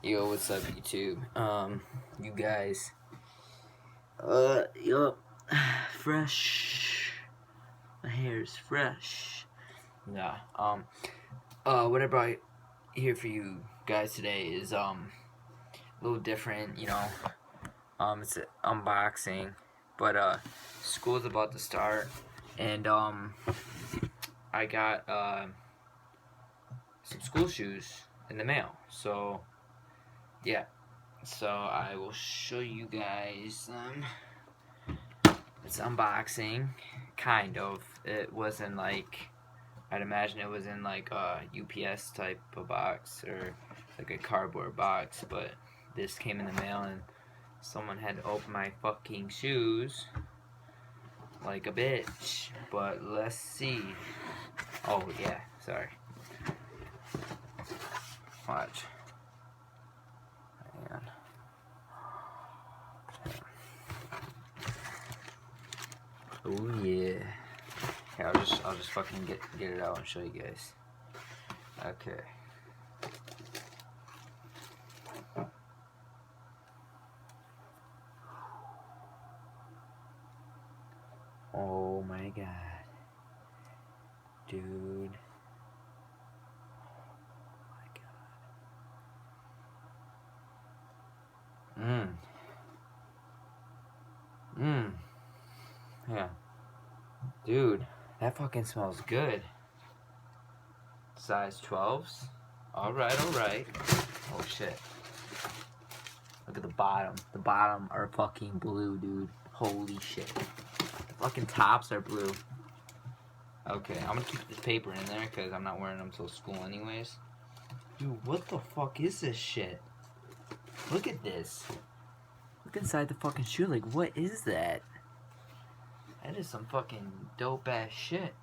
Yo, what's up, YouTube? You guys. Yo, fresh. My hair's fresh. Nah. What I brought here for you guys today is a little different. It's an unboxing, but school's about to start, and I got some school shoes in the mail. So yeah. So I will show you guys it's unboxing, kind of. It wasn't like, I'd imagine it was in like a UPS type of box or like a cardboard box, but this came in the mail and someone had to open my fucking shoes like a bitch. But let's see. Oh yeah, sorry. Watch. Hang on. Oh yeah. Yeah, I'll just fucking get it out and show you guys. Okay. Oh my god. Dude. Oh my god. Yeah. Dude, that fucking smells good. Size 12s. Alright, alright. Oh shit. Look at the bottom. The bottom are fucking blue, dude. Holy shit. The fucking tops are blue. Okay, I'm gonna keep this paper in there because I'm not wearing them till school anyways. Dude, what the fuck is this shit? Look at this. Look inside the fucking shoe. Like, what is that? That is some fucking dope ass shit.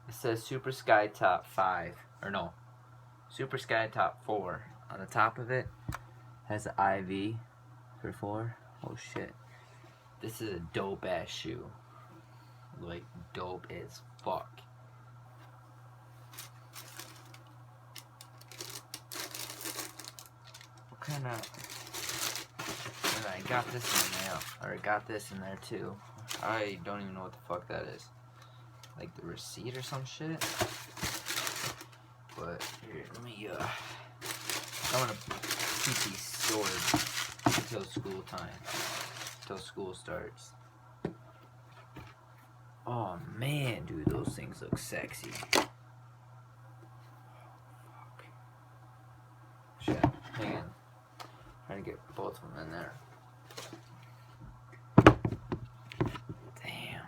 It says Super Sky Top 5. Or no. Super Sky Top 4. On the top of it has the IV for 4. Oh shit. This is a dope ass shoe. Like, dope as fuck. What kind of... And I got this in the mail. Or I got this in there too. I don't even know what the fuck that is. Like the receipt or some shit. But here, let me I'm gonna keep these stored until school time. Until school starts. Oh man, dude, those things look sexy. Fuck. Shit, hang on. Trying to get both of them in there. Damn.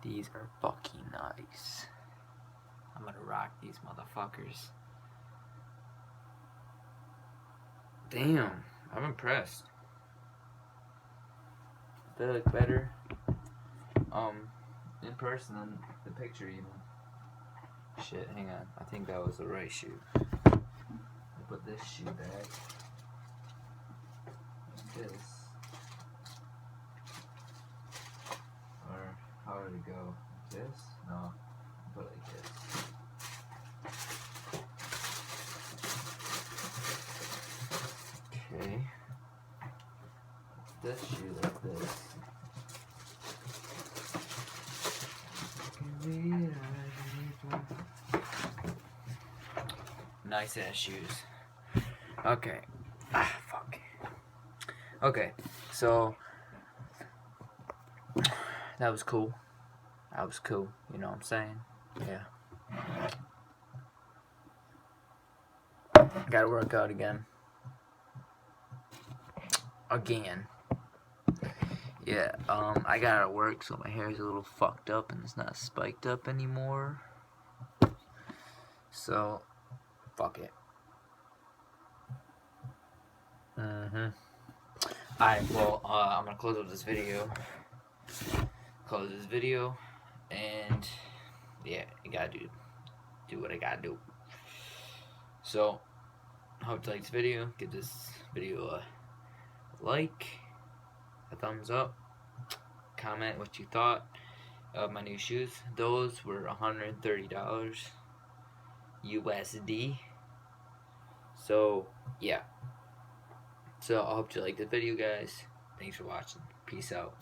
These are fucking nice. I'm gonna rock these motherfuckers. Damn, I'm impressed. They look better in person than the picture even. Shit, hang on. I think that was the right shoe. I'll put this shoe back. Like this. Or how did it go? Like this? No. I'll put it like this. Okay. This shoe like this. Nice ass shoes. Okay. Fuck. Okay, so that was cool. That was cool, you know what I'm saying? Yeah. Gotta work out again. Yeah, I got out of work, so my hair's a little fucked up and it's not spiked up anymore. So, fuck it. Alright, well, I'm gonna close up this video. And yeah, you gotta do what I gotta do. So, hope you liked this video. Give this video a like, a thumbs up, comment what you thought of my new shoes. Those were $130 USD. So, yeah. So, I hope you liked the video, guys. Thanks for watching. Peace out.